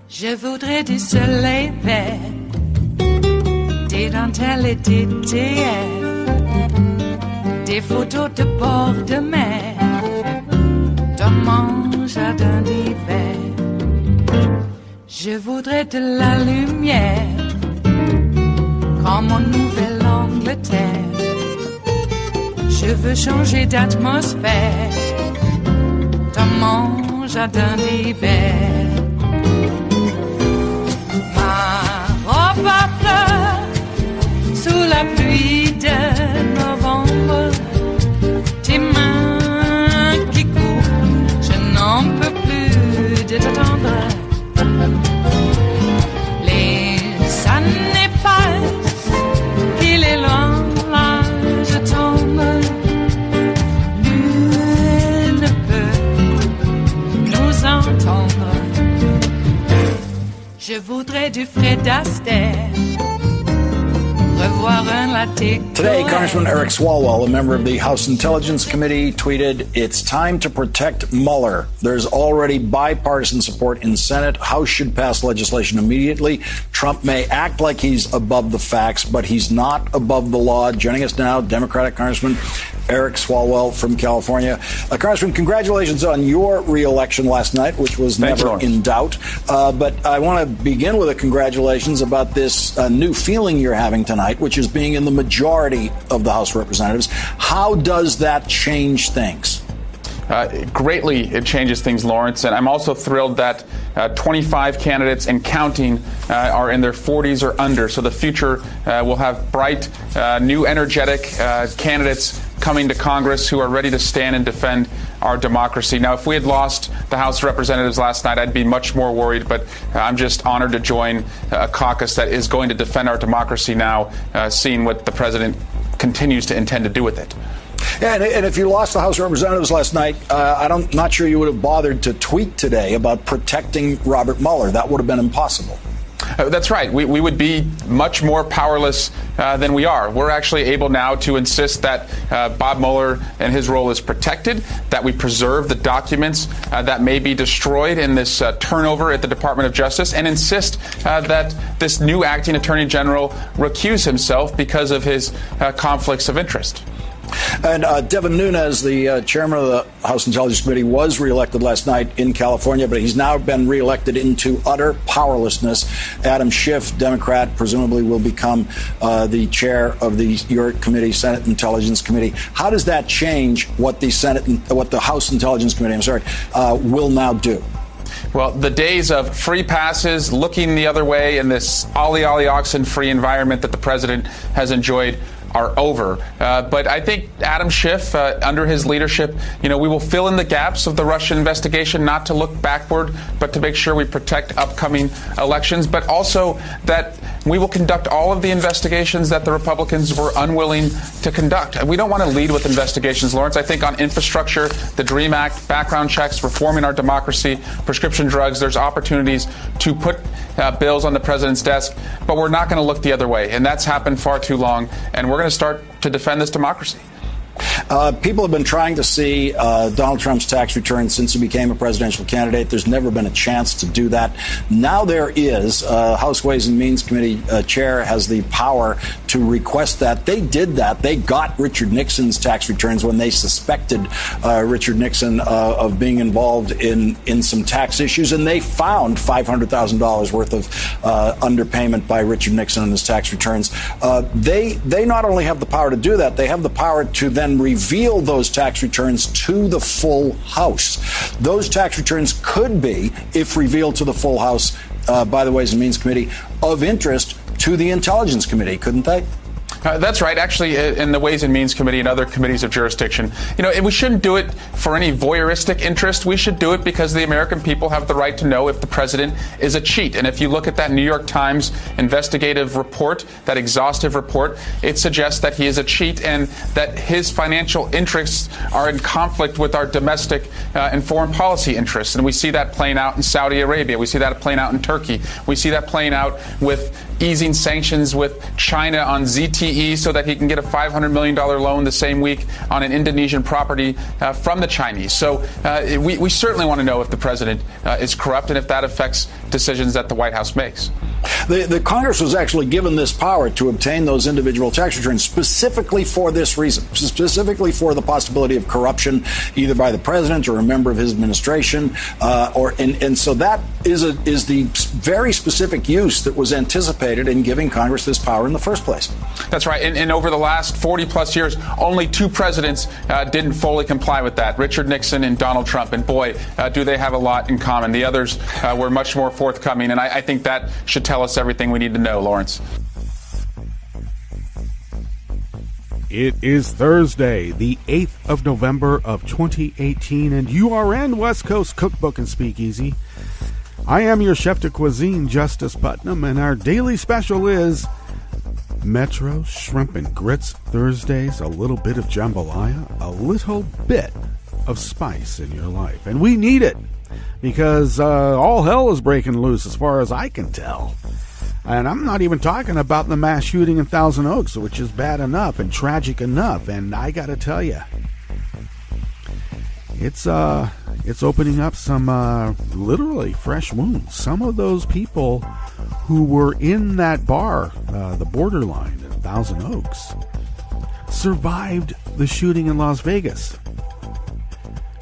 Je voudrais du soleil vert, des dentelles et des théâtres, des photos de bord de mer, dans mon jardin d'hiver. Je voudrais de la lumière, comme en Nouvelle-Angleterre. Je veux changer d'atmosphère, dans mon jardin d'hiver. Ma fleur, sous la pluie de novembre, tes mains qui courent, je n'en peux plus de t'attendre. Les années passent, qu'il est loin, là je tombe. Nul ne peut nous entendre. Je voudrais du Fred Astaire, revoir un latte. Today, Congressman Eric Swalwell, a member of the House Intelligence Committee, tweeted, "It's time to protect Mueller. There's already bipartisan support in Senate. House should pass legislation immediately. Trump may act like he's above the facts, but he's not above the law." Joining us now, Democratic Congressman Eric Swalwell from California. Congressman, congratulations on your re-election last night, which was never in doubt. But I want to begin with a congratulations about this new feeling you're having tonight, which is being in the majority of the House of Representatives. How does that change things? Greatly, it changes things, Lawrence. And I'm also thrilled that 25 candidates and counting are in their 40s or under. So the future will have bright, new, energetic candidates coming to Congress who are ready to stand and defend our democracy. Now, if we had lost the House of Representatives last night, I'd be much more worried, but I'm just honored to join a caucus that is going to defend our democracy now, seeing what the president continues to intend to do with it. Yeah, and if you lost the House of Representatives last night, I'm not sure you would have bothered to tweet today about protecting Robert Mueller. That would have been impossible. That's right. We would be much more powerless than we are. We're actually able now to insist that Bob Mueller and his role is protected, that we preserve the documents that may be destroyed in this turnover at the Department of Justice, and insist that this new acting attorney general recuse himself because of his conflicts of interest. And Devin Nunes, the chairman of the House Intelligence Committee, was reelected last night in California, but he's now been reelected into utter powerlessness. Adam Schiff, Democrat, presumably will become the chair of your committee, Senate Intelligence Committee. How does that change what the House Intelligence Committee, will now do? Well, the days of free passes, looking the other way in this ollie oxen free environment that the president has enjoyed are over. But I think Adam Schiff, under his leadership, we will fill in the gaps of the Russian investigation, not to look backward, but to make sure we protect upcoming elections, but also that we will conduct all of the investigations that the Republicans were unwilling to conduct. We don't want to lead with investigations, Lawrence. I think on infrastructure, the DREAM Act, background checks, reforming our democracy, prescription drugs, there's opportunities to put bills on the president's desk, but we're not going to look the other way. And that's happened far too long. And we're going to start to defend this democracy. People have been trying to see Donald Trump's tax return since he became a presidential candidate. There's never been a chance to do that. Now there is. House Ways and Means Committee chair has the power to request that. They did that. They got Richard Nixon's tax returns when they suspected Richard Nixon of being involved in some tax issues, and they found $500,000 worth of underpayment by Richard Nixon on his tax returns. They not only have the power to do that, they have the power to then reveal those tax returns to the full House. Those tax returns could be, if revealed to the full House by the Ways and Means Committee, of interest to the Intelligence Committee, couldn't they? That's right. Actually, in the Ways and Means Committee and other committees of jurisdiction, we shouldn't do it for any voyeuristic interest. We should do it because the American people have the right to know if the president is a cheat. And if you look at that New York Times investigative report, that exhaustive report, it suggests that he is a cheat and that his financial interests are in conflict with our domestic and foreign policy interests. And we see that playing out in Saudi Arabia. We see that playing out in Turkey. We see that playing out with easing sanctions with China on ZTE so that he can get a $500 million loan the same week on an Indonesian property from the Chinese. So we certainly want to know if the president is corrupt and if that affects decisions that the White House makes. The Congress was actually given this power to obtain those individual tax returns specifically for this reason, specifically for the possibility of corruption, either by the president or a member of his administration, and so that is the very specific use that was anticipated in giving Congress this power in the first place. That's right. And over the last 40 plus years, only two presidents didn't fully comply with that, Richard Nixon and Donald Trump. And boy, do they have a lot in common. The others were much more forthcoming. And I think that should tell us everything we need to know, Lawrence. It is Thursday, the 8th of November of 2018, and you are in West Coast Cookbook and Speakeasy. I am your chef de cuisine, Justice Putnam, and our daily special is Metro Shrimp and Grits Thursdays, a little bit of jambalaya, a little bit of spice in your life. And we need it because all hell is breaking loose as far as I can tell. And I'm not even talking about the mass shooting in Thousand Oaks, which is bad enough and tragic enough. And I got to tell you, it's opening up some literally fresh wounds. Some of those people who were in that bar, the Borderline in Thousand Oaks, survived the shooting in Las Vegas.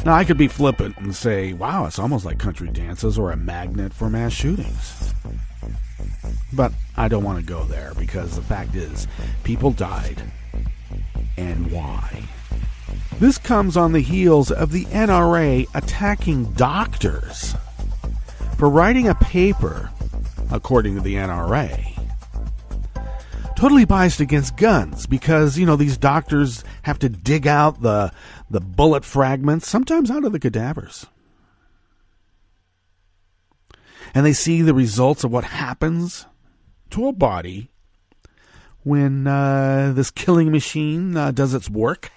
Now, I could be flippant and say, wow, it's almost like country dances or a magnet for mass shootings. But I don't want to go there because the fact is, people died. And why? This comes on the heels of the NRA attacking doctors for writing a paper, according to the NRA, totally biased against guns because, these doctors have to dig out the bullet fragments, sometimes out of the cadavers. And they see the results of what happens to a body when this killing machine does its work.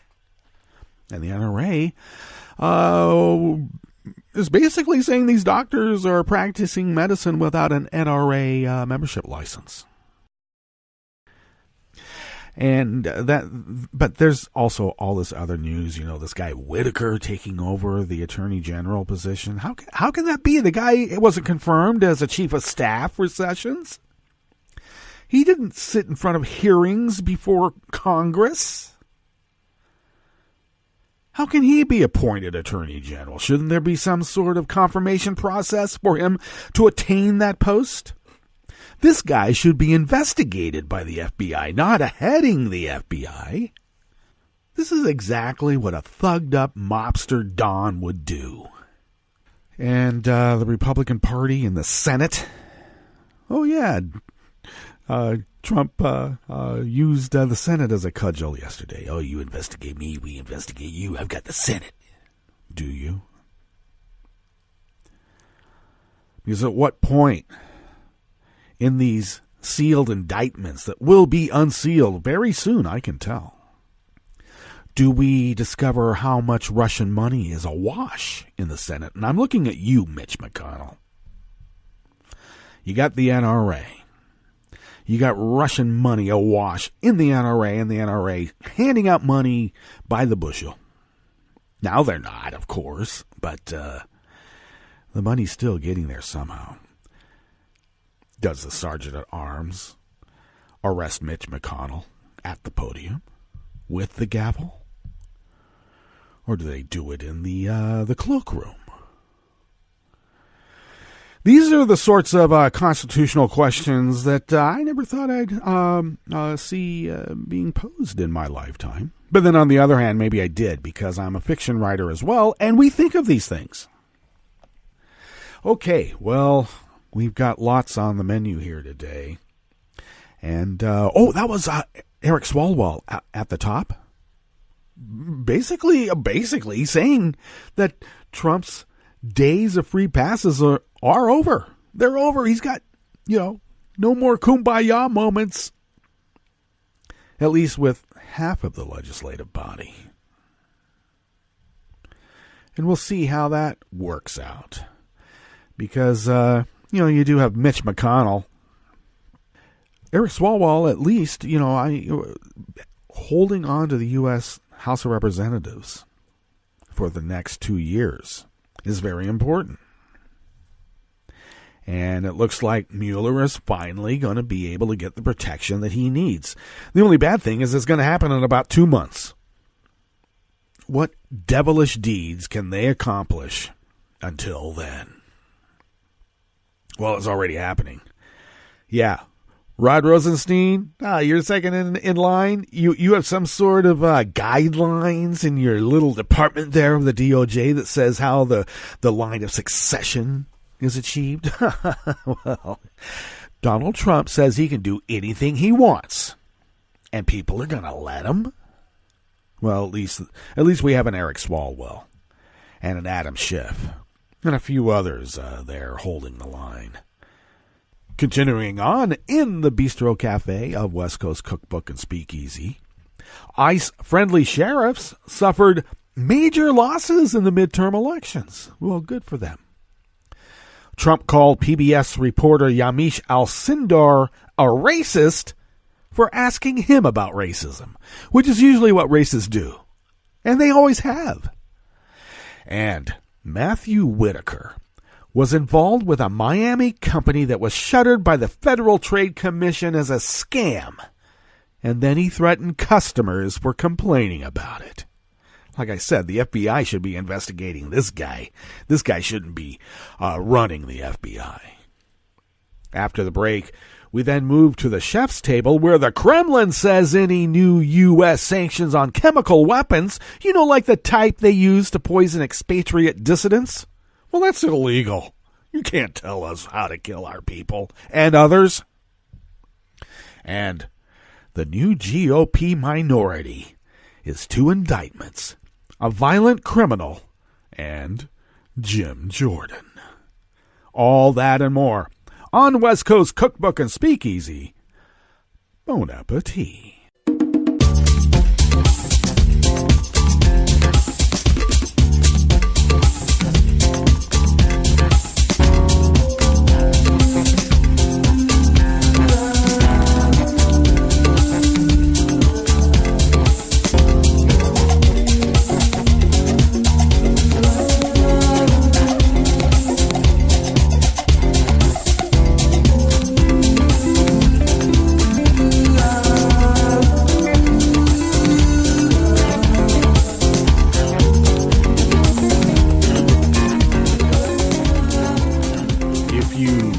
And the NRA is basically saying these doctors are practicing medicine without an NRA membership license. And but there's also all this other news, this guy Whitaker taking over the Attorney General position. How can that be? The guy wasn't confirmed as a chief of staff for Sessions. He didn't sit in front of hearings before Congress. How can he be appointed Attorney General? Shouldn't there be some sort of confirmation process for him to attain that post? This guy should be investigated by the FBI, not heading the FBI. This is exactly what a thugged up mobster Don would do. And the Republican Party in the Senate. Oh, yeah. Trump used the Senate as a cudgel yesterday. Oh, you investigate me, we investigate you. I've got the Senate. Do you? Because at what point in these sealed indictments that will be unsealed very soon, I can tell, do we discover how much Russian money is awash in the Senate? And I'm looking at you, Mitch McConnell. You got the NRA. You got Russian money awash in the NRA, and the NRA handing out money by the bushel. Now they're not, of course, but the money's still getting there somehow. Does the Sergeant at Arms arrest Mitch McConnell at the podium with the gavel? Or do they do it in the cloakroom? These are the sorts of constitutional questions that I never thought I'd see being posed in my lifetime. But then on the other hand, maybe I did, because I'm a fiction writer as well, and we think of these things. Okay, well, we've got lots on the menu here today. And, that was Eric Swalwell at the top, basically saying that Trump's days of free passes are over. They're over. He's got, no more kumbaya moments, at least with half of the legislative body. And we'll see how that works out. Because, you do have Mitch McConnell. Eric Swalwell, at least, holding on to the U.S. House of Representatives for the next 2 years is very important. And it looks like Mueller is finally going to be able to get the protection that he needs. The only bad thing is it's going to happen in about 2 months. What devilish deeds can they accomplish until then? Well, it's already happening. Yeah. Rod Rosenstein, you're second in line. You have some sort of guidelines in your little department there of the DOJ that says how the line of succession is achieved. Well, Donald Trump says he can do anything he wants, and people are going to let him. Well, at least we have an Eric Swalwell and an Adam Schiff and a few others there holding the line. Continuing on in the Bistro Cafe of West Coast Cookbook and Speakeasy, ICE-friendly sheriffs suffered major losses in the midterm elections. Well, good for them. Trump called PBS reporter Yamiche Alcindor a racist for asking him about racism, which is usually what racists do. And they always have. And Matthew Whitaker was involved with a Miami company that was shuttered by the Federal Trade Commission as a scam. And then he threatened customers for complaining about it. Like I said, the FBI should be investigating this guy. This guy shouldn't be running the FBI. After the break, we then move to the chef's table where the Kremlin says any new U.S. sanctions on chemical weapons, like the type they use to poison expatriate dissidents, well, that's illegal. You can't tell us how to kill our people and others. And the new GOP minority is 2 indictments, a violent criminal, and Jim Jordan. All that and more on West Coast Cookbook and Speakeasy. Bon appetit.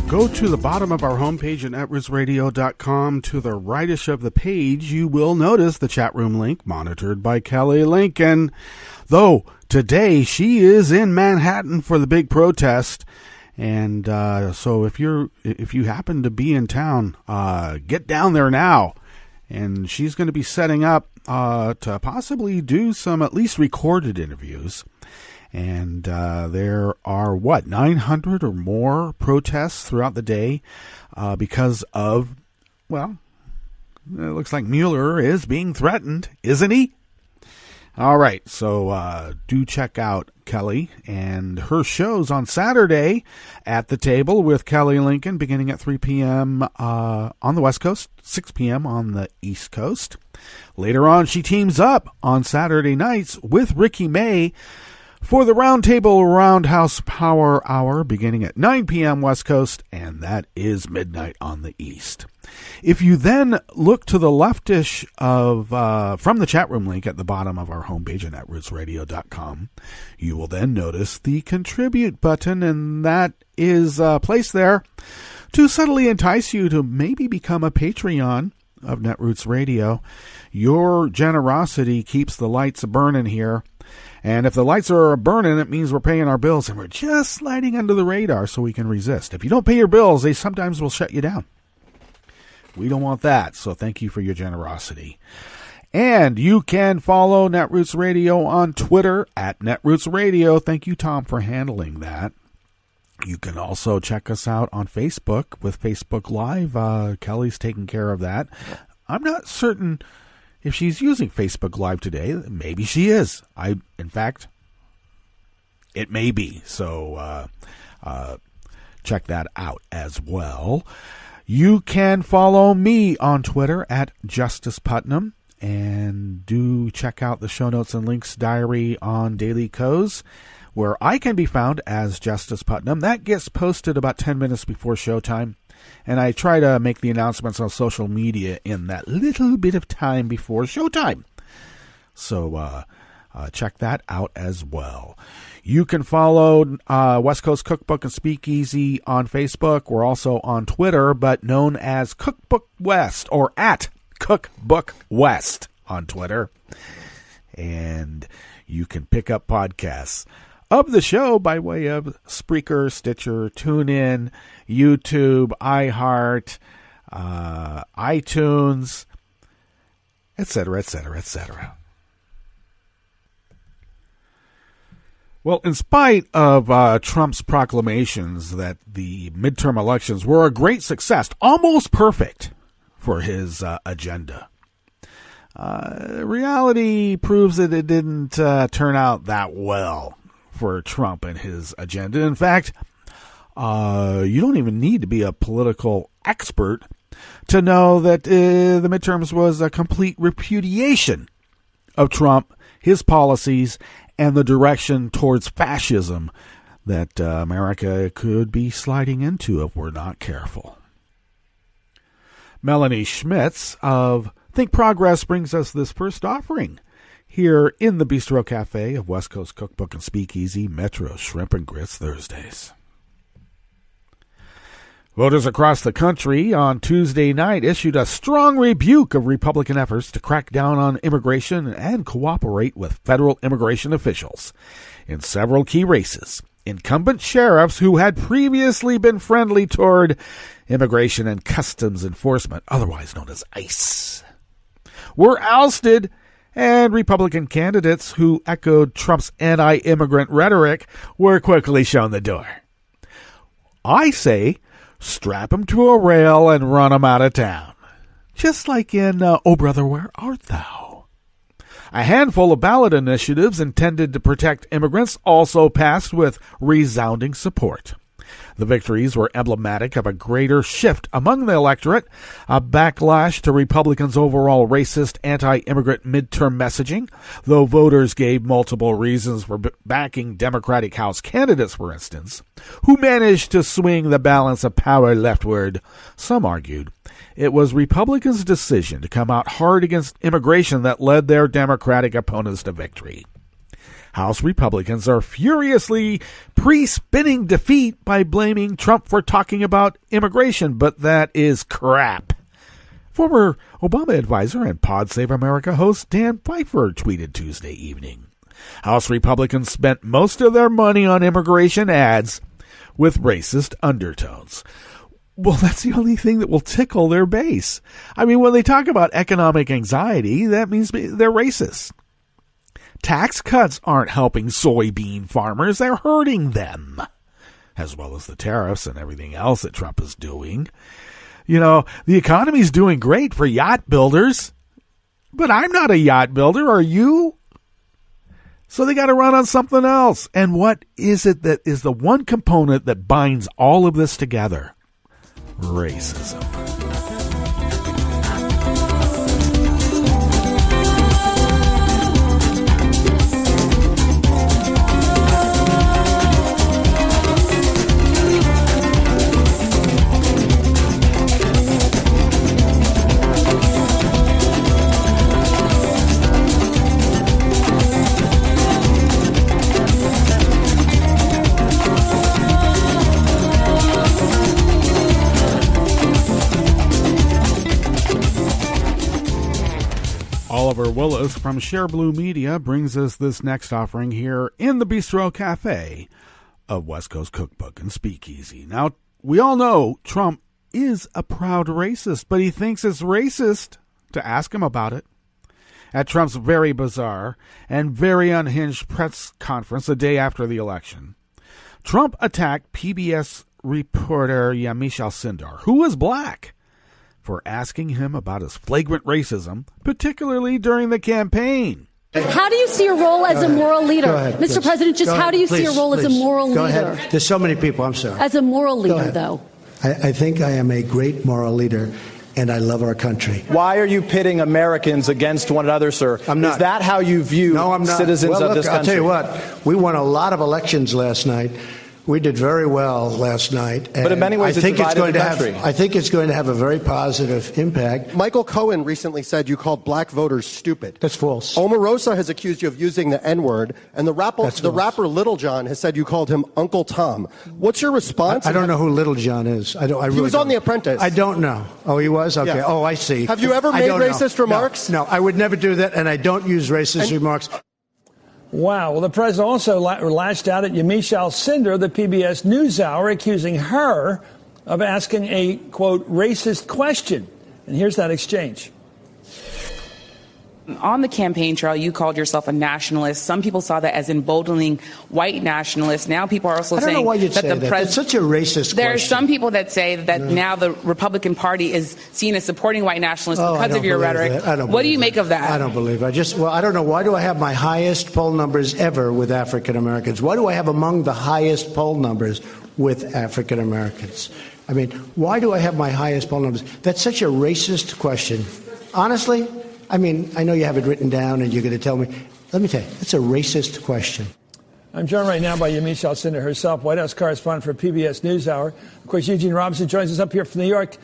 Go to the bottom of our homepage at netrootsradio.com. To the rightish of the page, you will notice the chat room link monitored by Kelly Lincoln. Though today she is in Manhattan for the big protest, and so if you happen to be in town, get down there now. And she's going to be setting up to possibly do some at least recorded interviews. And there are, 900 or more protests throughout the day because of, it looks like Mueller is being threatened, isn't he? All right, so do check out Kelly and her shows on Saturday at the table with Kelly Lincoln beginning at 3 p.m. On the West Coast, 6 p.m. on the East Coast. Later on, she teams up on Saturday nights with Ricky May for the Roundtable Roundhouse Power Hour beginning at 9 p.m. West Coast, and that is midnight on the East. If you then look to the leftish of from the chat room link at the bottom of our homepage at netrootsradio.com, you will then notice the Contribute button, and that is placed there to subtly entice you to maybe become a Patreon of Netroots Radio. Your generosity keeps the lights burning here. And if the lights are burning, it means we're paying our bills, and we're just sliding under the radar so we can resist. If you don't pay your bills, they sometimes will shut you down. We don't want that, so thank you for your generosity. And you can follow Netroots Radio on Twitter at Netroots Radio. Thank you, Tom, for handling that. You can also check us out on Facebook with Facebook Live. Kelly's taking care of that. I'm not certain if she's using Facebook Live today. Maybe she is. In fact, it may be. So check that out as well. You can follow me on Twitter at Justice Putnam. And do check out the show notes and links diary on Daily Co's, where I can be found as Justice Putnam. That gets posted about 10 minutes before showtime. And I try to make the announcements on social media in that little bit of time before showtime. So check that out as well. You can follow West Coast Cookbook and Speakeasy on Facebook. We're also on Twitter, but known as Cookbook West, or at Cookbook West on Twitter. And you can pick up podcasts of the show by way of Spreaker, Stitcher, TuneIn, YouTube, iHeart, iTunes, etc., etc., etc. Well, in spite of Trump's proclamations that the midterm elections were a great success, almost perfect for his agenda, reality proves that it didn't turn out that well for Trump and his agenda. In fact, you don't even need to be a political expert to know that the midterms was a complete repudiation of Trump, his policies, and the direction towards fascism that America could be sliding into if we're not careful. Melanie Schmitz of Think Progress brings us this first offering here in the Bistro Cafe of West Coast Cookbook and Speakeasy, Metro Shrimp and Grits Thursdays. Voters across the country on Tuesday night issued a strong rebuke of Republican efforts to crack down on immigration and cooperate with federal immigration officials in several key races. Incumbent sheriffs who had previously been friendly toward Immigration and Customs Enforcement, otherwise known as ICE, were ousted, and Republican candidates who echoed Trump's anti-immigrant rhetoric were quickly shown the door. I say, strap them to a rail and run them out of town. Just like in Oh Brother, Where Art Thou? A handful of ballot initiatives intended to protect immigrants also passed with resounding support. The victories were emblematic of a greater shift among the electorate, a backlash to Republicans' overall racist anti-immigrant midterm messaging, though voters gave multiple reasons for backing Democratic House candidates, for instance, who managed to swing the balance of power leftward. Some argued it was Republicans' decision to come out hard against immigration that led their Democratic opponents to victory. House Republicans are furiously pre-spinning defeat by blaming Trump for talking about immigration, but that is crap. Former Obama advisor and Pod Save America host Dan Pfeiffer tweeted Tuesday evening. House Republicans spent most of their money on immigration ads with racist undertones. Well, that's the only thing that will tickle their base. I mean, when they talk about economic anxiety, that means they're racist. Tax cuts aren't helping soybean farmers. They're hurting them, as well as the tariffs and everything else that Trump is doing. You know, the economy's doing great for yacht builders, but I'm not a yacht builder. Are you? So they got to run on something else. And what is it that is the one component that binds all of this together? Racism. Oliver Willis from Share Blue Media brings us this next offering here in the Bistro Cafe of West Coast Cookbook and Speakeasy. Now, we all know Trump is a proud racist, but he thinks it's racist to ask him about it. At Trump's very bizarre and very unhinged press conference the day after the election, Trump attacked PBS reporter Yamiche Alcindor, who was black, for asking him about his flagrant racism, particularly during the campaign. How do you see your role as a moral leader? Ahead, Mr. President, just how do you see your role as a moral leader? Ahead. There's so many people. I'm sorry. As a moral leader, though. I think I am a great moral leader, and I love our country. Why are you pitting Americans against one another, sir? I'm not. Is that how you view citizens of this country? I'll tell you what. We won a lot of elections last night. We did very well last night. But in many ways, I think it's going to have a very positive impact. Michael Cohen recently said you called black voters stupid. That's false. Omarosa has accused you of using the N-word, and the rapper Little John has said you called him Uncle Tom. What's your response? I don't know who Little John is. He was on The Apprentice. I don't know. Oh, he was? Okay. Yeah. Oh, I see. Have you ever made racist remarks? No, I would never do that, and I don't use racist remarks. Wow. Well, the president also lashed out at Yamiche Alcindor, the PBS NewsHour, accusing her of asking a, quote, racist question. And here's that exchange. On the campaign trail, you called yourself a nationalist. Some people saw that as emboldening white nationalists. Now people are also saying that the president. That's such a racist question. There are some people that say that now the Republican Party is seen as supporting white nationalists because of your rhetoric. What do you make of that? I don't believe it. I don't know. Why do I have my highest poll numbers ever with African Americans? Why do I have among the highest poll numbers with African Americans? I mean, why do I have my highest poll numbers? That's such a racist question. Honestly, I mean, I know you have it written down and you're going to tell me. Let me tell you, it's a racist question. I'm joined right now by Yamiche Alcindor herself, White House correspondent for PBS NewsHour. Of course, Eugene Robinson joins us up here from New York.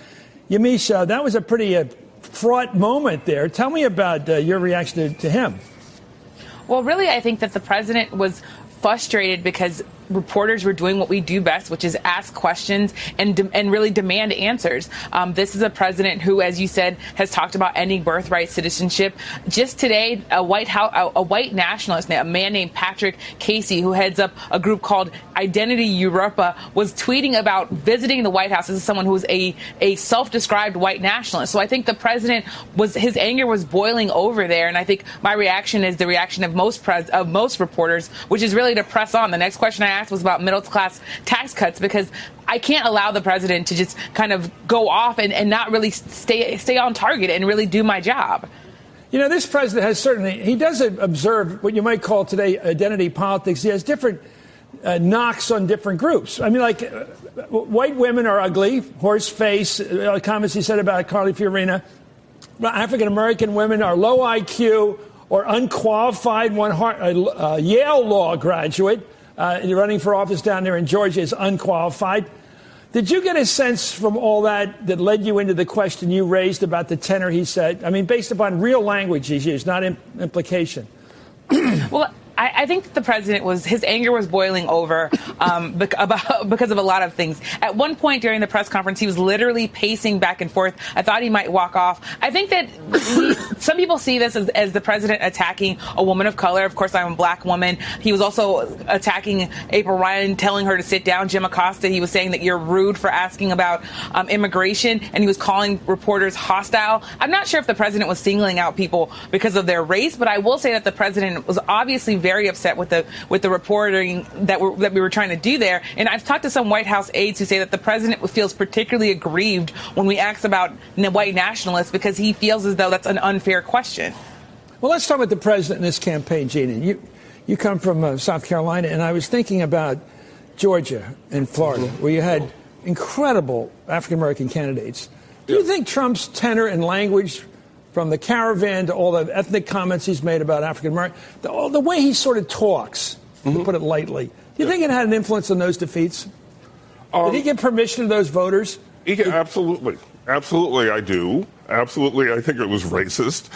Yamiche, that was a pretty fraught moment there. Tell me about your reaction to him. Well, really, I think that the president was frustrated because reporters were doing what we do best, which is ask questions and really demand answers. This is a president who, as you said, has talked about ending birthright citizenship. Just today, a white nationalist, a man named Patrick Casey, who heads up a group called Identity Europa, was tweeting about visiting the White House. This is someone who is a self-described white nationalist. So I think the president his anger was boiling over there, and I think my reaction is the reaction of most reporters, which is really to press on. The next question I asked was about middle-class tax cuts, because I can't allow the president to just kind of go off and not really stay on target and really do my job. You know, this president has he does observe what you might call today identity politics. He has different knocks on different groups. I mean, like white women are ugly, horse face, comments he said about Carly Fiorina. African-American women are low IQ or unqualified. One Yale law graduate running for office down there in Georgia is unqualified. Did you get a sense from all that led you into the question you raised about the tenor he said? I mean, based upon real language he's used, not implication. Well, I think that the president his anger was boiling over because of a lot of things. At one point during the press conference, he was literally pacing back and forth. I thought he might walk off. I think that some people see this as the president attacking a woman of color. Of course, I'm a black woman. He was also attacking April Ryan, telling her to sit down. Jim Acosta, he was saying that you're rude for asking about immigration, and he was calling reporters hostile. I'm not sure if the president was singling out people because of their race, but I will say that the president was obviously very upset with the reporting that we were trying to do there. And I've talked to some White House aides who say that the president feels particularly aggrieved when we ask about white nationalists, because he feels as though that's an unfair question. Well, let's talk about the president in this campaign, Gina. You come from South Carolina, and I was thinking about Georgia and Florida, where you had incredible African-American candidates. Do you think Trump's tenor and language, from the caravan to all the ethnic comments he's made about African American, the way he sort of talks, to put it lightly, do you think it had an influence on those defeats? Did he give permission to those voters? Absolutely. Absolutely, I do. Absolutely, I think it was racist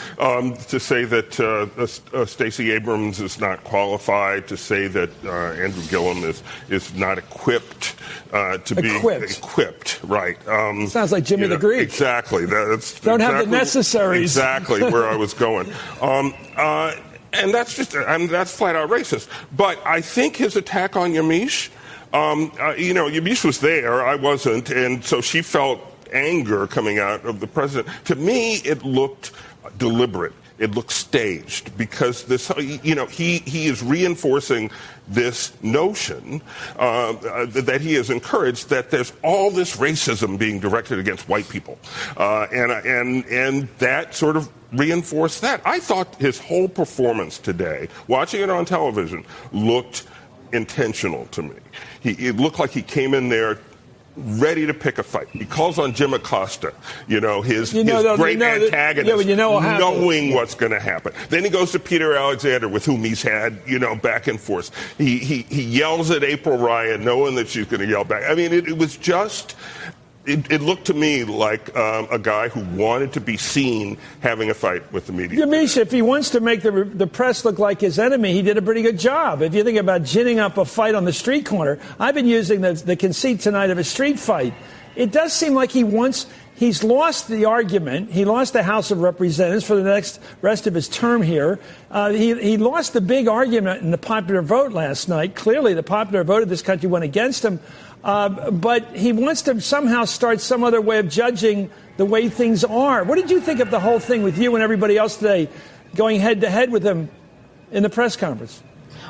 to say that Stacey Abrams is not qualified, to say that Andrew Gillum is not equipped to be equipped. Right. Sounds like Jimmy the Greek. Exactly. That's don't have the necessaries. Exactly where I was going. And that's that's flat out racist. But I think his attack on Yamiche, Yamiche was there, I wasn't, and so she felt anger coming out of the president. To me, it looked deliberate. It looks staged because this, he is reinforcing this notion that he has encouraged that there's all this racism being directed against white people, and that sort of reinforced that. I thought his whole performance today, watching it on television, looked intentional to me. It looked like he came in there ready to pick a fight. He calls on Jim Acosta, his great antagonist, knowing what's going to happen. Then he goes to Peter Alexander, with whom he's had, back and forth. He yells at April Ryan, knowing that she's going to yell back. I mean, it was just... It looked to me like a guy who wanted to be seen having a fight with the media. Yamiche, if he wants to make the press look like his enemy, he did a pretty good job. If you think about ginning up a fight on the street corner, I've been using the conceit tonight of a street fight. It does seem like he's lost the argument. He lost the House of Representatives for the rest of his term here. He lost the big argument in the popular vote last night. Clearly, the popular vote of this country went against him. But he wants to somehow start some other way of judging the way things are. What did you think of the whole thing with you and everybody else today going head-to-head with him in the press conference?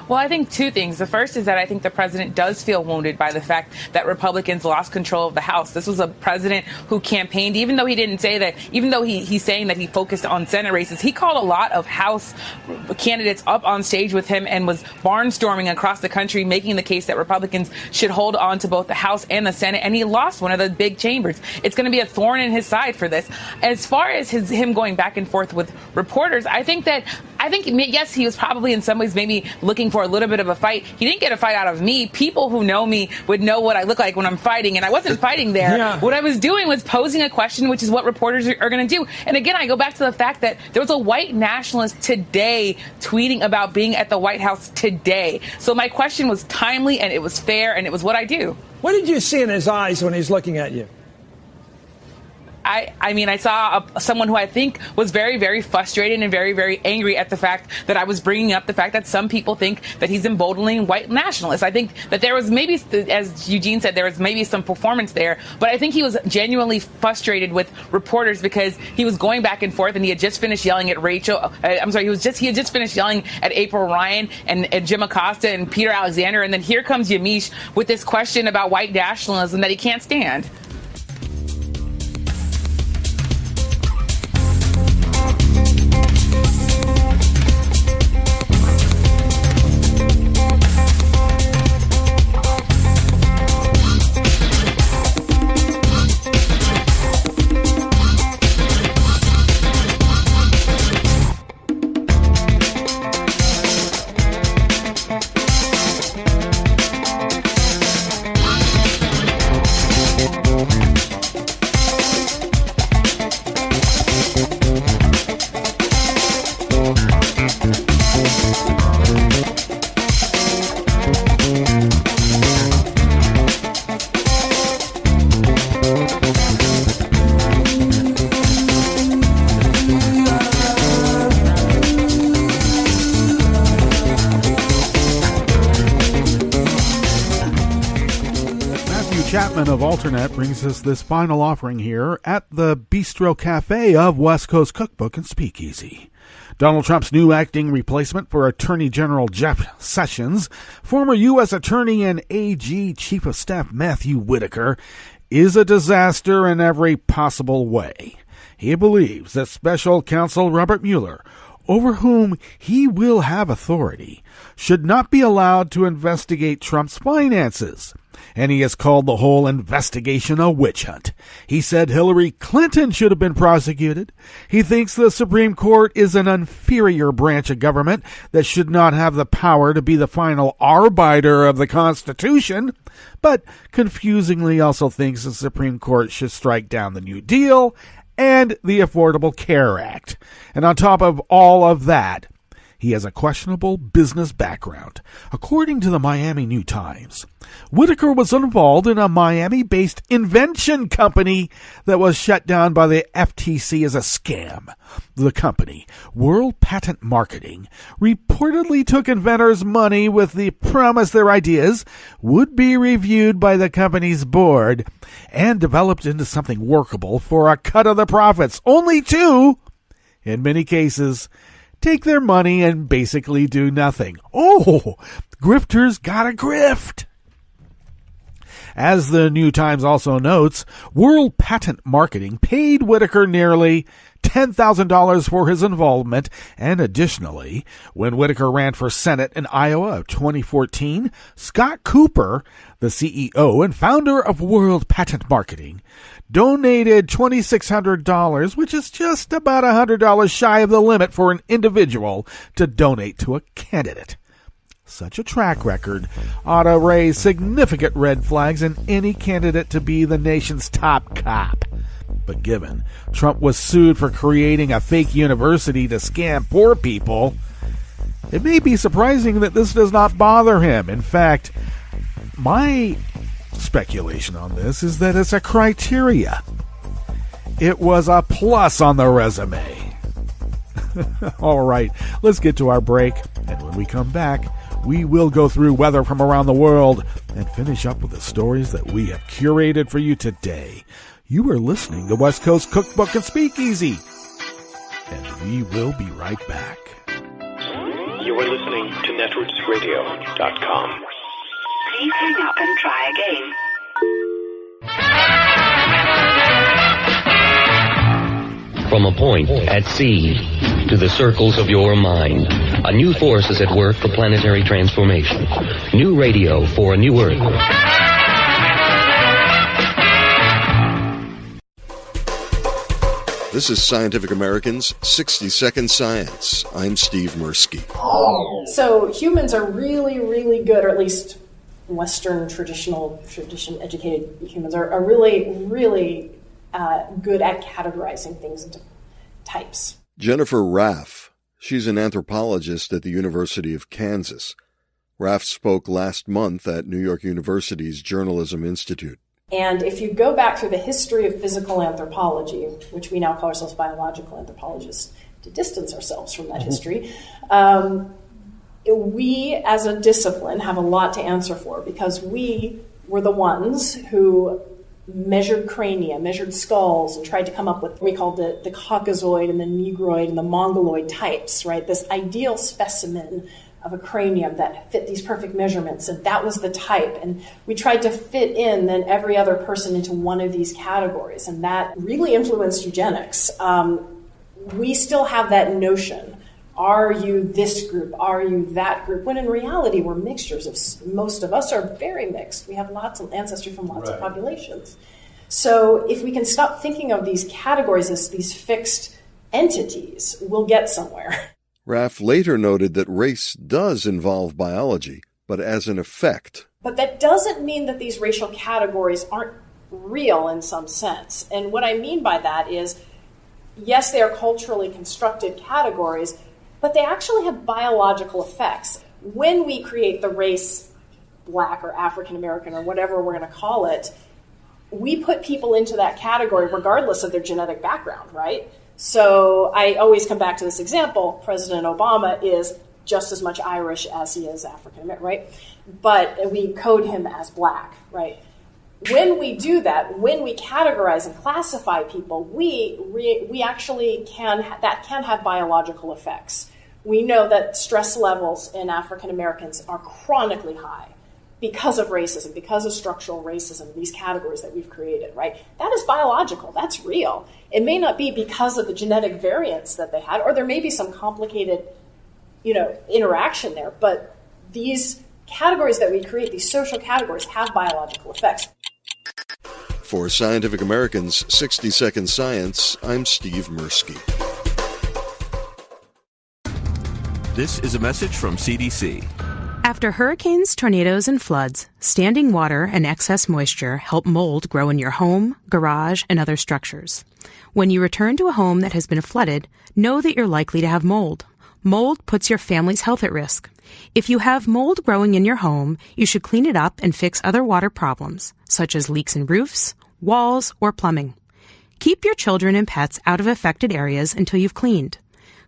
Well, I think two things. The first is that I think the president does feel wounded by the fact that Republicans lost control of the House. This was a president who campaigned, even though he didn't say that, even though he's saying that he focused on Senate races, he called a lot of House candidates up on stage with him and was barnstorming across the country, making the case that Republicans should hold on to both the House and the Senate. And he lost one of the big chambers. It's going to be a thorn in his side for this. As far as him going back and forth with reporters, I think yes, he was probably in some ways maybe looking for a little bit of a fight. He didn't get a fight out of me. People who know me would know what I look like when I'm fighting, and I wasn't fighting there. Yeah. What I was doing was posing a question, which is what reporters are going to do. And again, I go back to the fact that there was a white nationalist today tweeting about being at the White House today. So my question was timely, and it was fair, and it was what I do. What did you see in his eyes when he's looking at you? I saw someone who I think was very, very frustrated and very, very angry at the fact that I was bringing up the fact that some people think that he's emboldening white nationalists. I think that there was maybe, as Eugene said, there was maybe some performance there, but I think he was genuinely frustrated with reporters because he was going back and forth, and he had just finished yelling at he had just finished yelling at April Ryan and Jim Acosta and Peter Alexander, and then here comes Yamiche with this question about white nationalism that he can't stand. Of Alternate brings us this final offering here at the Bistro Cafe of West Coast Cookbook and Speakeasy. Donald Trump's new acting replacement for Attorney General Jeff Sessions, former U.S. Attorney and AG Chief of Staff Matthew Whitaker, is a disaster in every possible way. He believes that Special Counsel Robert Mueller, over whom he will have authority, should not be allowed to investigate Trump's finances. And he has called the whole investigation a witch hunt. He said Hillary Clinton should have been prosecuted. He thinks the Supreme Court is an inferior branch of government that should not have the power to be the final arbiter of the Constitution, but confusingly also thinks the Supreme Court should strike down the New Deal and the Affordable Care Act. And on top of all of that, He has a questionable business background. According to the Miami New Times, Whitaker was involved in a Miami-based invention company that was shut down by the FTC as a scam. The company, World Patent Marketing, reportedly took inventors' money with the promise their ideas would be reviewed by the company's board and developed into something workable for a cut of the profits, only to, in many cases, take their money and basically do nothing. Oh, grifters gotta grift. As the New Times also notes, World Patent Marketing paid Whitaker nearly $10,000 for his involvement, and additionally, when Whitaker ran for Senate in Iowa of 2014, Scott Cooper, the CEO and founder of World Patent Marketing, donated $2,600, which is just about $100 shy of the limit for an individual to donate to a candidate. Such a track record ought to raise significant red flags in any candidate to be the nation's top cop. But given Trump was sued for creating a fake university to scam poor people, it may be surprising that this does not bother him. In fact, my speculation on this is that it's a criteria. It was a plus on the resume. All right, let's get to our break, and when we come back, we will go through weather from around the world and finish up with the stories that we have curated for you today. You are listening to West Coast Cookbook and Speakeasy, and we will be right back. You are listening to netrootsradio.com. Please hang up and try again. From a point at sea to the circles of your mind, a new force is at work for planetary transformation. New radio for a new Earth. This is Scientific American's 60-Second Science. I'm Steve Mirsky. So humans are really, really good, or at least Western tradition-educated humans are really, really good at categorizing things into types. Jennifer Raff. She's an anthropologist at the University of Kansas. Raff spoke last month at New York University's Journalism Institute. And if you go back through the history of physical anthropology, which we now call ourselves biological anthropologists to distance ourselves from that history, we as a discipline have a lot to answer for, because we were the ones who measured crania, measured skulls, and tried to come up with what we called the Caucasoid and the Negroid and the Mongoloid types, right? This ideal specimen of a cranium that fit these perfect measurements, and that was the type. And we tried to fit in then every other person into one of these categories, and that really influenced eugenics. We still have that notion. Are you this group? Are you that group? When in reality, we're mixtures of, most of us are very mixed. We have lots of ancestry from lots of populations. So if we can stop thinking of these categories as these fixed entities, we'll get somewhere. Raff later noted that race does involve biology, but as an effect. But that doesn't mean that these racial categories aren't real in some sense. And what I mean by that is, yes, they are culturally constructed categories, but they actually have biological effects. When we create the race Black or African American or whatever we're going to call it, we put people into that category regardless of their genetic background, right? So I always come back to this example. President Obama is just as much Irish as he is African American, right? But we code him as Black, right? When we do that, when we categorize and classify people, we actually can have biological effects. We know that stress levels in African Americans are chronically high because of racism, because of structural racism, these categories that we've created, right? That is biological. That's real. It may not be because of the genetic variants that they had, or there may be some complicated, interaction there, but these categories that we create, these social categories, have biological effects. For Scientific American's 60-Second Science, I'm Steve Mirsky. This is a message from CDC. After hurricanes, tornadoes, and floods, standing water and excess moisture help mold grow in your home, garage, and other structures. When you return to a home that has been flooded, know that you're likely to have mold. Mold puts your family's health at risk. If you have mold growing in your home, you should clean it up and fix other water problems, such as leaks in roofs, walls, or plumbing. Keep your children and pets out of affected areas until you've cleaned.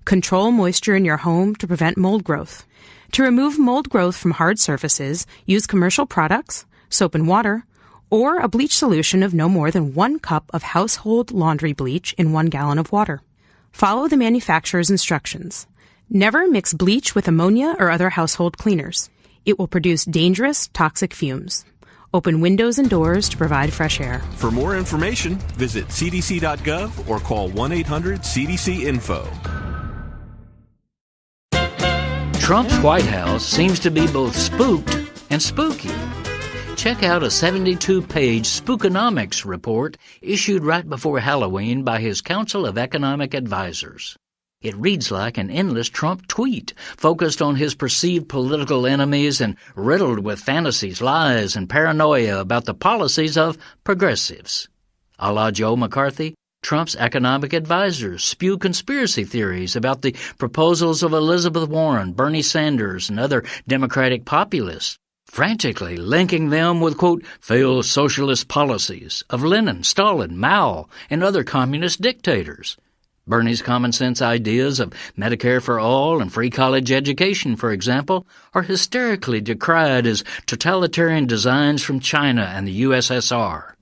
Control moisture in your home to prevent mold growth. To remove mold growth from hard surfaces, use commercial products, soap and water, or a bleach solution of no more than 1 cup of household laundry bleach in 1 gallon of water. Follow the manufacturer's instructions. Never mix bleach with ammonia or other household cleaners. It will produce dangerous, toxic fumes. Open windows and doors to provide fresh air. For more information, visit cdc.gov or call 1-800-CDC-INFO. Trump's White House seems to be both spooked and spooky. Check out a 72-page Spookonomics report issued right before Halloween by his Council of Economic Advisors. It reads like an endless Trump tweet, focused on his perceived political enemies and riddled with fantasies, lies, and paranoia about the policies of progressives. A la Joe McCarthy, Trump's economic advisors spew conspiracy theories about the proposals of Elizabeth Warren, Bernie Sanders, and other Democratic populists, frantically linking them with, quote, failed socialist policies of Lenin, Stalin, Mao, and other communist dictators. Bernie's common-sense ideas of Medicare for all and free college education, for example, are hysterically decried as totalitarian designs from China and the USSR.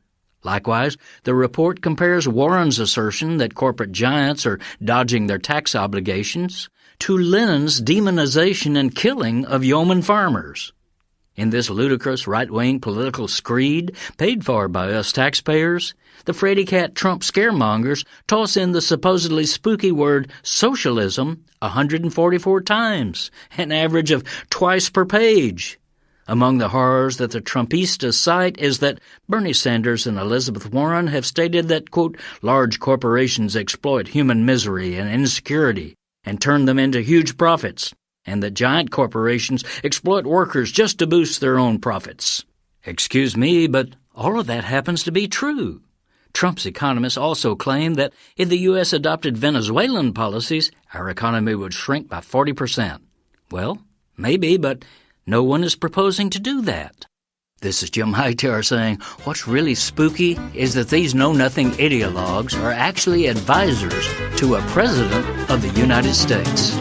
Likewise, the report compares Warren's assertion that corporate giants are dodging their tax obligations to Lenin's demonization and killing of yeoman farmers. In this ludicrous right-wing political screed, paid for by us taxpayers, the fraidy-cat Trump scaremongers toss in the supposedly spooky word socialism 144 times, an average of twice per page. Among the horrors that the Trumpistas cite is that Bernie Sanders and Elizabeth Warren have stated that, quote, large corporations exploit human misery and insecurity and turn them into huge profits, and that giant corporations exploit workers just to boost their own profits. Excuse me, but all of that happens to be true. Trump's economists also claim that if the U.S. adopted Venezuelan policies, our economy would shrink by 40%. Well, maybe, but no one is proposing to do that. This is Jim Hightower saying what's really spooky is that these know-nothing ideologues are actually advisors to a president of the United States.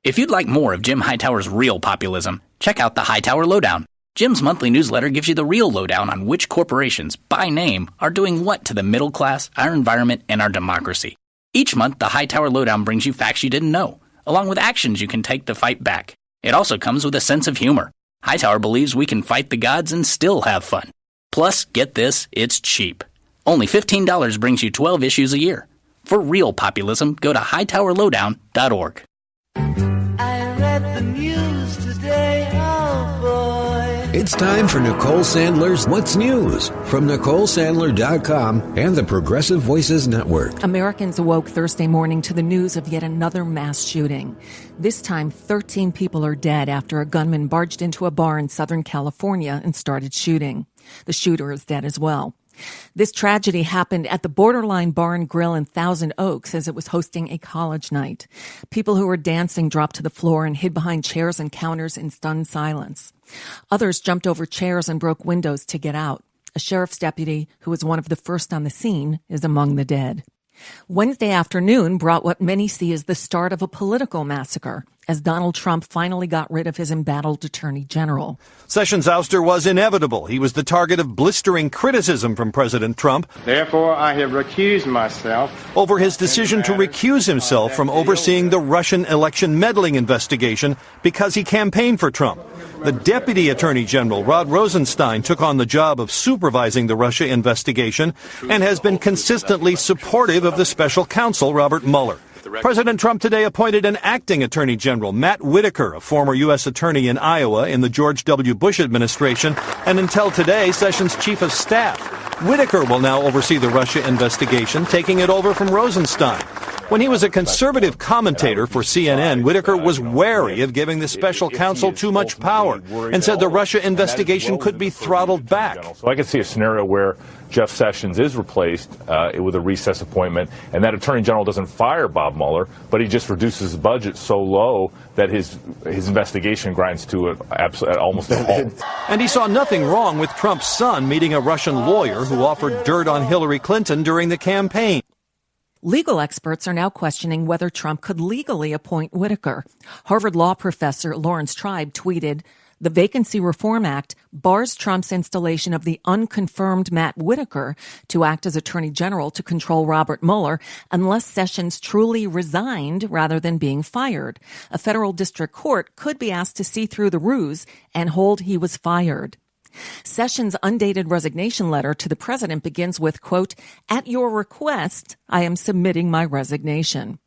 If you'd like more of Jim Hightower's real populism, check out the Hightower Lowdown. Jim's monthly newsletter gives you the real lowdown on which corporations, by name, are doing what to the middle class, our environment, and our democracy. Each month, the Hightower Lowdown brings you facts you didn't know, along with actions you can take to fight back. It also comes with a sense of humor. Hightower believes we can fight the gods and still have fun. Plus, get this, it's cheap. Only $15 brings you 12 issues a year. For real populism, go to hightowerlowdown.org. I read the news today, oh boy. It's time for Nicole Sandler's What's News from NicoleSandler.com and the Progressive Voices Network. Americans awoke Thursday morning to the news of yet another mass shooting. This time, 13 people are dead after a gunman barged into a bar in Southern California and started shooting. The shooter is dead as well. This tragedy happened at the Borderline Bar and Grill in Thousand Oaks as it was hosting a college night. People who were dancing dropped to the floor and hid behind chairs and counters in stunned silence. Others jumped over chairs and broke windows to get out. A sheriff's deputy, who was one of the first on the scene, is among the dead. Wednesday afternoon brought what many see as the start of a political massacre, as Donald Trump finally got rid of his embattled attorney general. Sessions' ouster was inevitable. He was the target of blistering criticism from President Trump. Therefore, I have recused myself over his decision to recuse himself from overseeing the Russian election meddling investigation because he campaigned for Trump. The Deputy Attorney General, Rod Rosenstein, took on the job of supervising the Russia investigation and has been consistently supportive of the special counsel, Robert Mueller. President Trump today appointed an acting Attorney General, Matt Whitaker, a former U.S. attorney in Iowa in the George W. Bush administration, and until today, Sessions' chief of staff. Whitaker will now oversee the Russia investigation, taking it over from Rosenstein. When he was a conservative commentator for CNN, Whitaker was wary of giving the special counsel too much power and said the Russia investigation could be throttled back. So I could see a scenario where Jeff Sessions is replaced with a recess appointment, and that Attorney General doesn't fire Bob Mueller, but he just reduces the budget so low that his investigation grinds to almost a halt. And he saw nothing wrong with Trump's son meeting a Russian lawyer who offered dirt on Hillary Clinton during the campaign. Legal experts are now questioning whether Trump could legally appoint Whitaker. Harvard law professor Lawrence Tribe tweeted, "The Vacancy Reform Act bars Trump's installation of the unconfirmed Matt Whitaker to act as Attorney General to control Robert Mueller unless Sessions truly resigned rather than being fired. A federal district court could be asked to see through the ruse and hold he was fired." Sessions' undated resignation letter to the president begins with, quote, "At your request, I am submitting my resignation."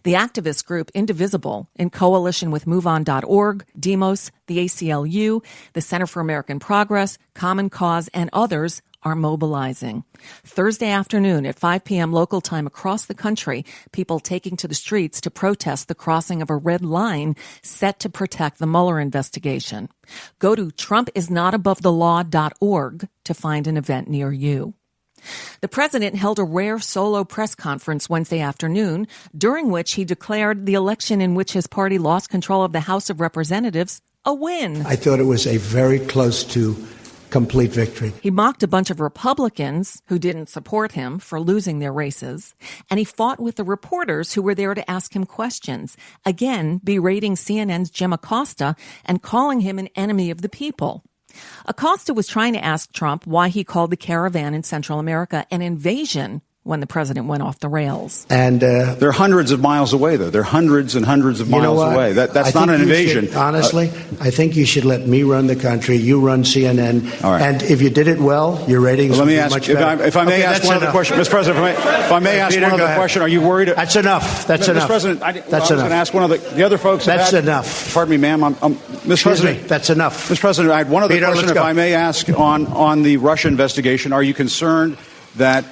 The activist group Indivisible, in coalition with MoveOn.org, Demos, the ACLU, the Center for American Progress, Common Cause, and others, are mobilizing. Thursday afternoon at 5 p.m. local time across the country, people taking to the streets to protest the crossing of a red line set to protect the Mueller investigation. Go to TrumpIsNotAboveTheLaw.org to find an event near you. The president held a rare solo press conference Wednesday afternoon, during which he declared the election in which his party lost control of the House of Representatives a win. I thought it was a very close to complete victory. He mocked a bunch of Republicans who didn't support him for losing their races, and he fought with the reporters who were there to ask him questions, again berating CNN's Jim Acosta and calling him an enemy of the people. Acosta was trying to ask Trump why he called the caravan in Central America an invasion when the president went off the rails. And they're hundreds of miles away, though. They're hundreds and hundreds of miles away. That's not an invasion. Honestly, I think you should let me run the country. You run CNN. All right. And if you did it well, your ratings would be much better. If I may ask one other question, Mr. President, if I may ask one other question, are you worried? That's enough. That's enough. Mr. President, that's enough. I was going to ask one of the other folks. That's enough. Pardon me, ma'am. Mr. President, that's enough. Mr. President, I had one other question, if I may ask, on the Russia investigation. Are you concerned that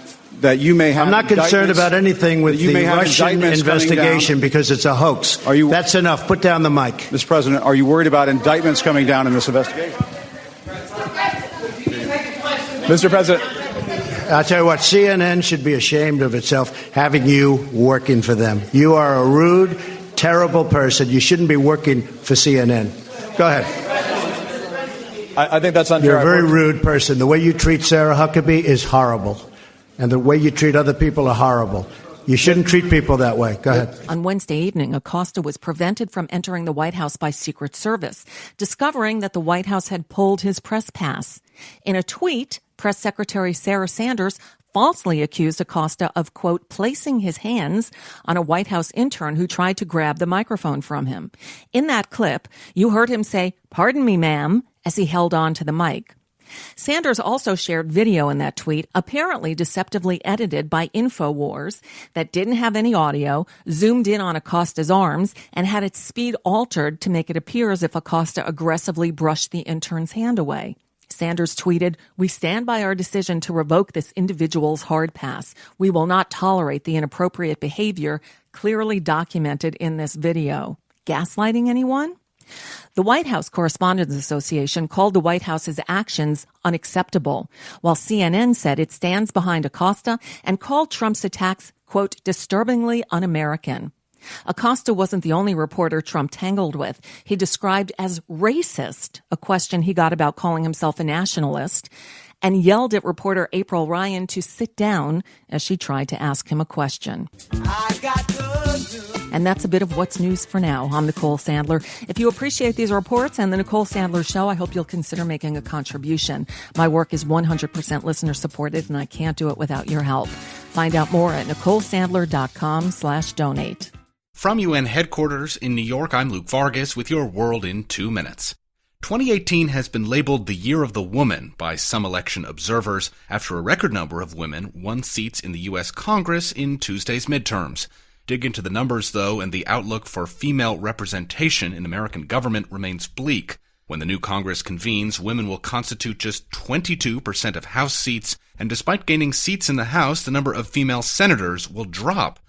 you may have? I'm not concerned about anything with the Russian investigation because it's a hoax. That's enough. Put down the mic. Mr. President, are you worried about indictments coming down in this investigation? Mr. President. I'll tell you what, CNN should be ashamed of itself having you working for them. You are a rude, terrible person. You shouldn't be working for CNN. Go ahead. I think that's unfair. You're a very rude person. The way you treat Sarah Huckabee is horrible. And the way you treat other people are horrible. You shouldn't treat people that way. Go ahead. On Wednesday evening, Acosta was prevented from entering the White House by Secret Service, discovering that the White House had pulled his press pass. In a tweet, Press Secretary Sarah Sanders falsely accused Acosta of, quote, placing his hands on a White House intern who tried to grab the microphone from him. In that clip, you heard him say, "Pardon me, ma'am," as he held on to the mic. Sanders also shared video in that tweet, apparently deceptively edited by InfoWars, that didn't have any audio, zoomed in on Acosta's arms, and had its speed altered to make it appear as if Acosta aggressively brushed the intern's hand away. Sanders tweeted, "We stand by our decision to revoke this individual's hard pass. We will not tolerate the inappropriate behavior clearly documented in this video." Gaslighting anyone? The White House Correspondents Association called the White House's actions unacceptable, while CNN said it stands behind Acosta and called Trump's attacks, quote, disturbingly un-American. Acosta wasn't the only reporter Trump tangled with. He described as racist a question he got about calling himself a nationalist, and yelled at reporter April Ryan to sit down as she tried to ask him a question. And that's a bit of what's news for now. I'm Nicole Sandler. If you appreciate these reports and the Nicole Sandler Show, I hope you'll consider making a contribution. My work is 100% listener supported, and I can't do it without your help. Find out more at NicoleSandler.com/donate. From UN headquarters in New York, I'm Luke Vargas with your World in 2 Minutes. 2018 has been labeled the Year of the Woman by some election observers after a record number of women won seats in the U.S. Congress in Tuesday's midterms. Dig into the numbers, though, and the outlook for female representation in American government remains bleak. When the new Congress convenes, women will constitute just 22% of House seats, and despite gaining seats in the House, the number of female senators will drop.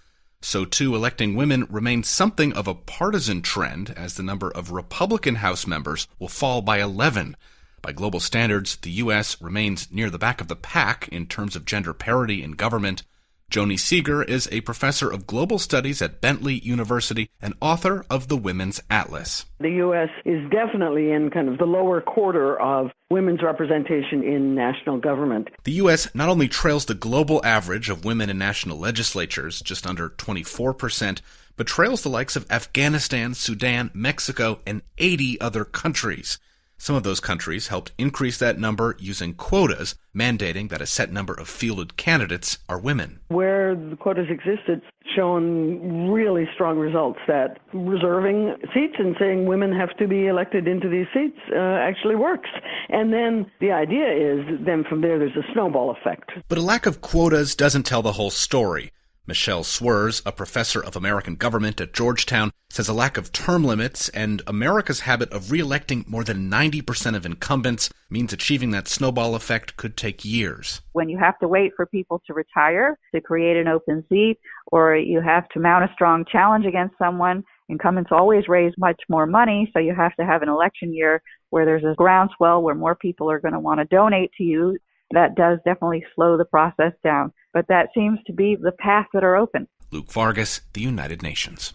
So too, electing women remains something of a partisan trend, as the number of Republican House members will fall by 11. By global standards, the U.S. remains near the back of the pack in terms of gender parity in government. Joni Seeger is a professor of global studies at Bentley University and author of the Women's Atlas. The U.S. is definitely in kind of the lower quarter of women's representation in national government. The U.S. not only trails the global average of women in national legislatures, just under 24%, but trails the likes of Afghanistan, Sudan, Mexico, and 80 other countries. Some of those countries helped increase that number using quotas, mandating that a set number of fielded candidates are women. Where the quotas exist, it's shown really strong results that reserving seats and saying women have to be elected into these seats actually works. And then the idea is then from there there's a snowball effect. But a lack of quotas doesn't tell the whole story. Michelle Swers, a professor of American government at Georgetown, says a lack of term limits and America's habit of re-electing more than 90% of incumbents means achieving that snowball effect could take years. When you have to wait for people to retire to create an open seat, or you have to mount a strong challenge against someone, incumbents always raise much more money, so you have to have an election year where there's a groundswell where more people are going to want to donate to you. That does definitely slow the process down. But that seems to be the paths that are open. Luke Vargas, The United Nations.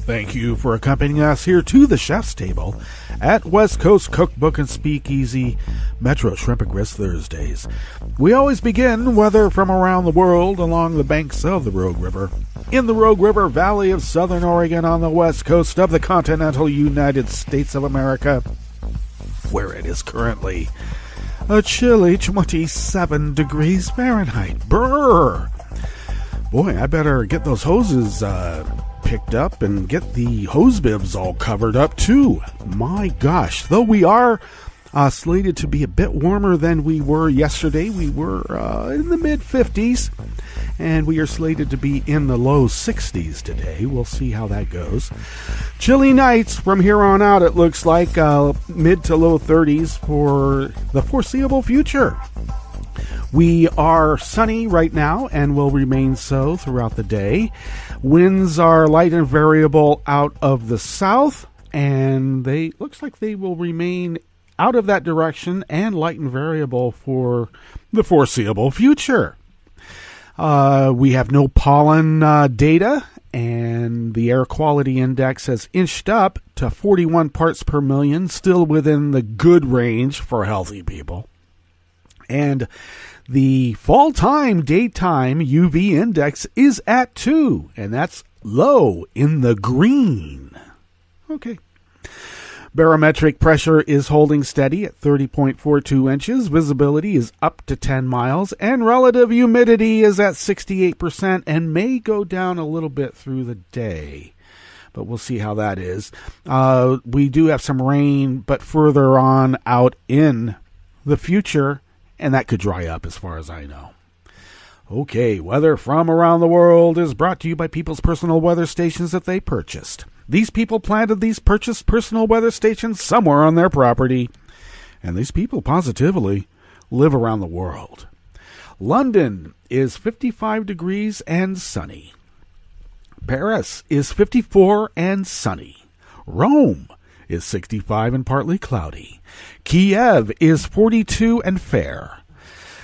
Thank you for accompanying us here to the chef's table at West Coast Cookbook and Speakeasy Metro Shrimp and Grist Thursdays. We always begin, whether from around the world, along the banks of the Rogue River, in the Rogue River Valley of Southern Oregon on the west coast of the continental United States of America, where it is currently a chilly 27 degrees Fahrenheit. Brrr! Boy, I better get those hoses picked up and get the hose bibs all covered up too. My gosh, though we are slated to be a bit warmer than we were yesterday. We were in the mid-50s, and we are slated to be in the low 60s today. We'll see how that goes. Chilly nights from here on out, it looks like mid to low 30s for the foreseeable future. We are sunny right now and will remain so throughout the day. Winds are light and variable out of the south, and they looks like they will remain out of that direction and light and variable for the foreseeable future. We have no pollen data, and the air quality index has inched up to 41 parts per million, still within the good range for healthy people. And the fall-time, daytime UV index is at 2, and that's low in the green. Okay. Barometric pressure is holding steady at 30.42 inches. Visibility is up to 10 miles, and relative humidity is at 68% and may go down a little bit through the day. But we'll see how that is. We do have some rain, but further on out in the future, and that could dry up as far as I know. Okay, weather from around the world is brought to you by people's personal weather stations that they purchased. These people planted these purchased personal weather stations somewhere on their property, and these people positively live around the world. London is 55 degrees and sunny. Paris is 54 and sunny. Rome is 65 and partly cloudy. Kiev is 42 and fair.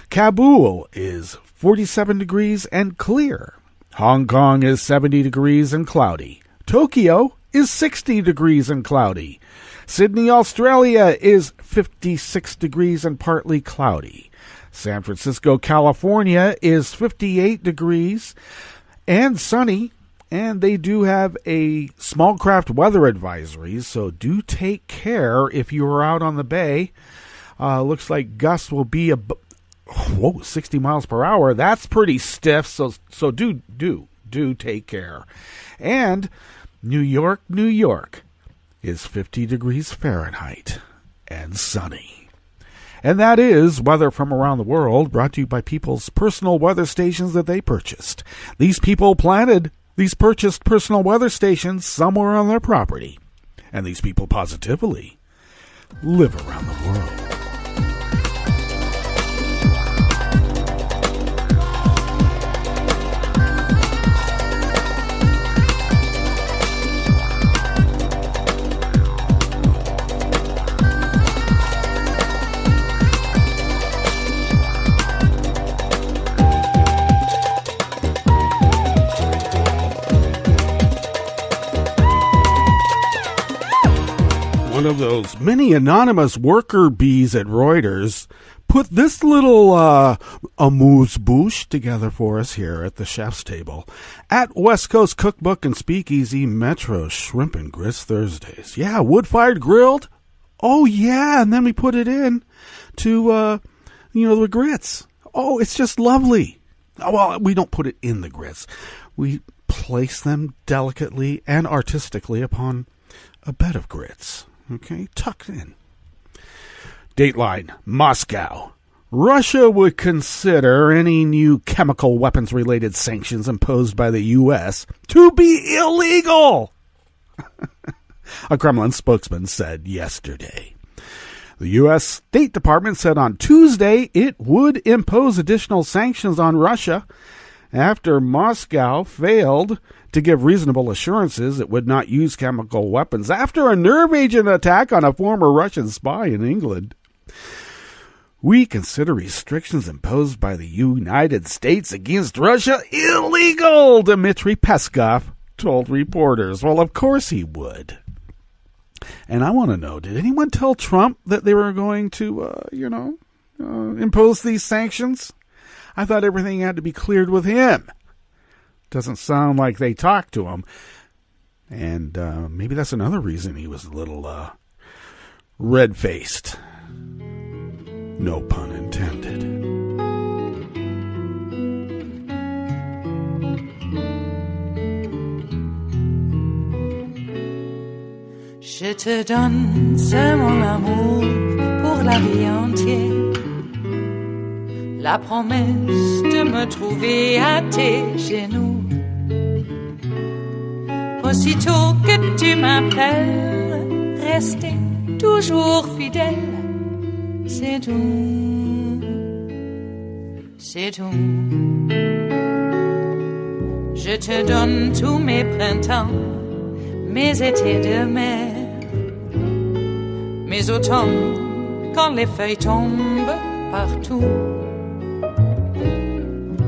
Kabul is 47 degrees and clear. Hong Kong is 70 degrees and cloudy. Tokyo is 60 degrees and cloudy. Sydney, Australia is 56 degrees and partly cloudy. San Francisco, California is 58 degrees and sunny. And they do have a small craft weather advisory, so do take care if you are out on the bay. Looks like gusts will be 60 miles per hour. That's pretty stiff, so do take care. And New York, New York is 50 degrees Fahrenheit and sunny. And that is weather from around the world, brought to you by people's personal weather stations that they purchased. These people purchased personal weather stations somewhere on their property. And these people positively live around the world. One of those many anonymous worker bees at Reuters put this little amuse-bouche together for us here at the chef's table at West Coast Cookbook and Speakeasy Metro Shrimp and Grits Thursdays. Yeah, wood-fired grilled. Oh, yeah, and then we put it in to, the grits. Oh, it's just lovely. Well, we don't put it in the grits. We place them delicately and artistically upon a bed of grits. Okay, tucked in. Dateline, Moscow. Russia would consider any new chemical weapons-related sanctions imposed by the U.S. to be illegal, a Kremlin spokesman said yesterday. The U.S. State Department said on Tuesday it would impose additional sanctions on Russia after Moscow failed to give reasonable assurances it would not use chemical weapons after a nerve agent attack on a former Russian spy in England. We consider restrictions imposed by the United States against Russia illegal, Dmitry Peskov told reporters. Well, of course he would. And I want to know, did anyone tell Trump that they were going to, impose these sanctions? I thought everything had to be cleared with him. Doesn't sound like they talked to him. And maybe that's another reason he was a little red-faced. No pun intended. Je te donne ce mon amour pour la vie entière. La promesse de me trouver à tes genoux. Aussitôt que tu m'appelles, rester toujours fidèle. C'est tout, c'est tout. Je te donne tous mes printemps, mes étés de mer, mes automnes quand les feuilles tombent partout.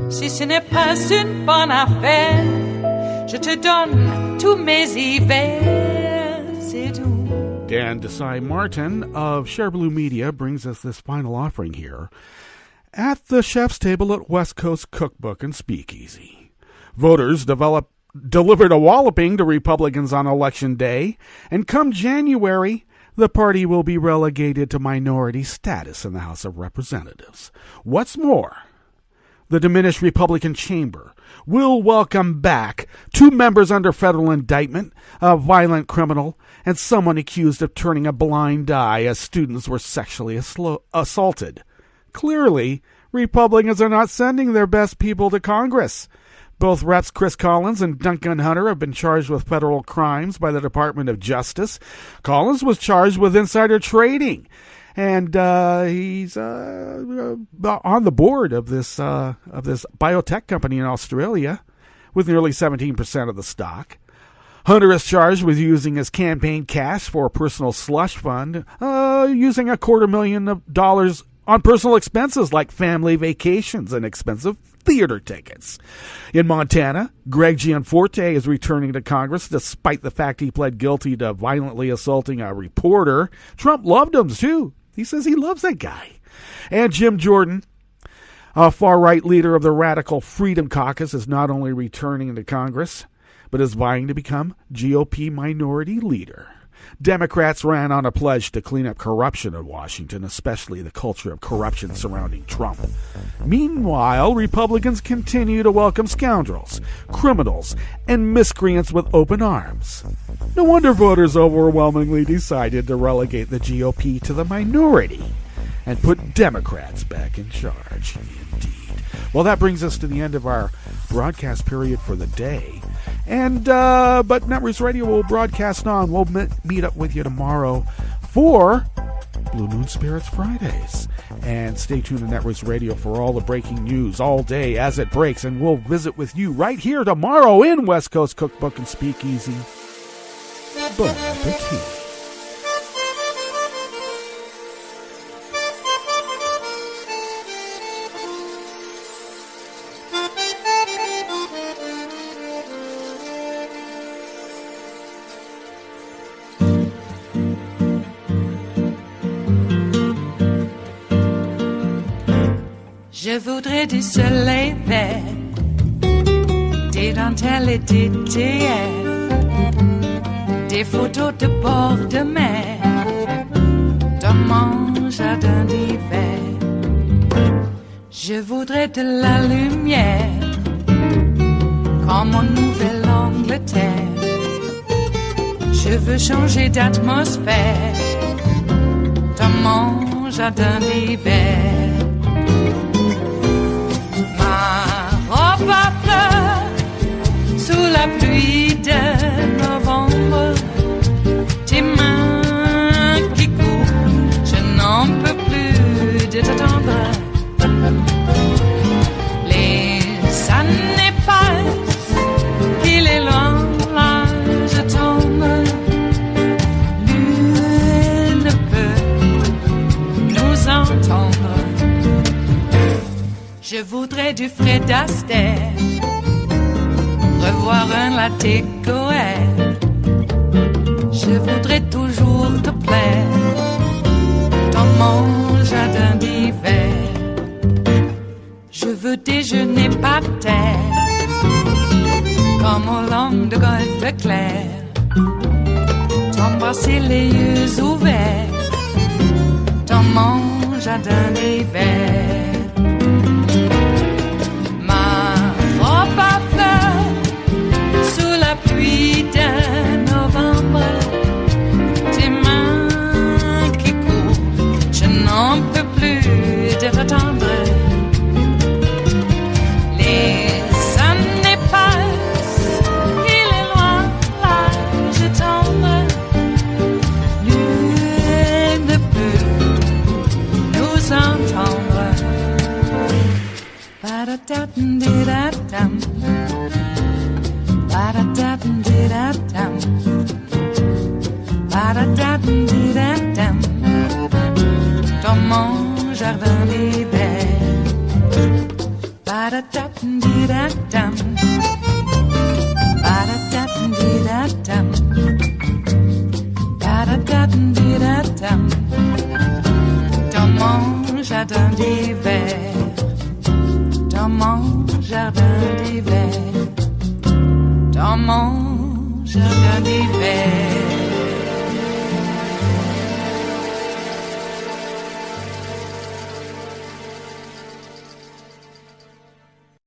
Si ce n'est pas une bonne affaire, je te donne tous mes hivers, c'est tout. Dan Desai-Martin of Share Blue Media brings us this final offering here at the chef's table at West Coast Cookbook and Speakeasy. Voters delivered a walloping to Republicans on Election Day, and come January, the party will be relegated to minority status in the House of Representatives. What's more, the diminished Republican chamber will welcome back 2 members under federal indictment, a violent criminal, and someone accused of turning a blind eye as students were sexually assaulted. Clearly, Republicans are not sending their best people to Congress. Both Reps Chris Collins and Duncan Hunter have been charged with federal crimes by the Department of Justice. Collins was charged with insider trading, and he's on the board of this biotech company in Australia with nearly 17% of the stock. Hunter is charged with using his campaign cash for a personal slush fund, using $250,000 on personal expenses like family vacations and expensive theater tickets. In Montana, Greg Gianforte is returning to Congress despite the fact he pled guilty to violently assaulting a reporter. Trump loved him, too. He says he loves that guy. And Jim Jordan, a far-right leader of the Radical Freedom Caucus, is not only returning to Congress, but is vying to become GOP minority leader. Democrats ran on a pledge to clean up corruption in Washington, especially the culture of corruption surrounding Trump. Meanwhile, Republicans continue to welcome scoundrels, criminals, and miscreants with open arms. No wonder voters overwhelmingly decided to relegate the GOP to the minority and put Democrats back in charge. Indeed. Well, that brings us to the end of our broadcast period for the day. And but Netroots Radio will broadcast on. We'll meet up with you tomorrow for Blue Moon Spirits Fridays. And stay tuned to Netroots Radio for all the breaking news all day as it breaks. And we'll visit with you right here tomorrow in West Coast Cookbook and Speakeasy. Bon appetit. Je voudrais du soleil vert, des dentelles et des théières, des photos de bord de mer, dans mon jardin d'hiver. Je voudrais de la lumière, comme en Nouvelle-Angleterre. Je veux changer d'atmosphère, dans mon jardin d'hiver. Ma fleur, sous la pluie de novembre, tes mains qui courent, je n'en peux plus de t'attendre. Les années passent, il est loin, là je tombe. Nul ne peut nous entendre. Je voudrais du Fred Astaire, revoir un latte Goer. Je voudrais toujours te plaire dans mon jardin d'hiver. Je veux déjeuner par terre, comme au long de golfe clair, t'embrasser les yeux ouverts dans mon jardin d'hiver. Robe à fleurs, sous la pluie de novembre, tes mains qui courent, je n'en peux plus de t'attendre. Les années passent, il est loin, là je tombe. Nul ne peut nous entendre. Ba-da-da-dum-dee-da-dum, ba-da-da-dum-dee-da-dum, ba-da-da-dum-dee-da-dum, dans mon jardin d'hiver. Ba-da-da-dum-dee-da-dum, ba-da-da-dum-dee-da-dum, ba-da-da-dum-dee-da-dum, dans mon jardin d'hiver. Dans mon jardin d'hiver, dans mon jardin d'hiver.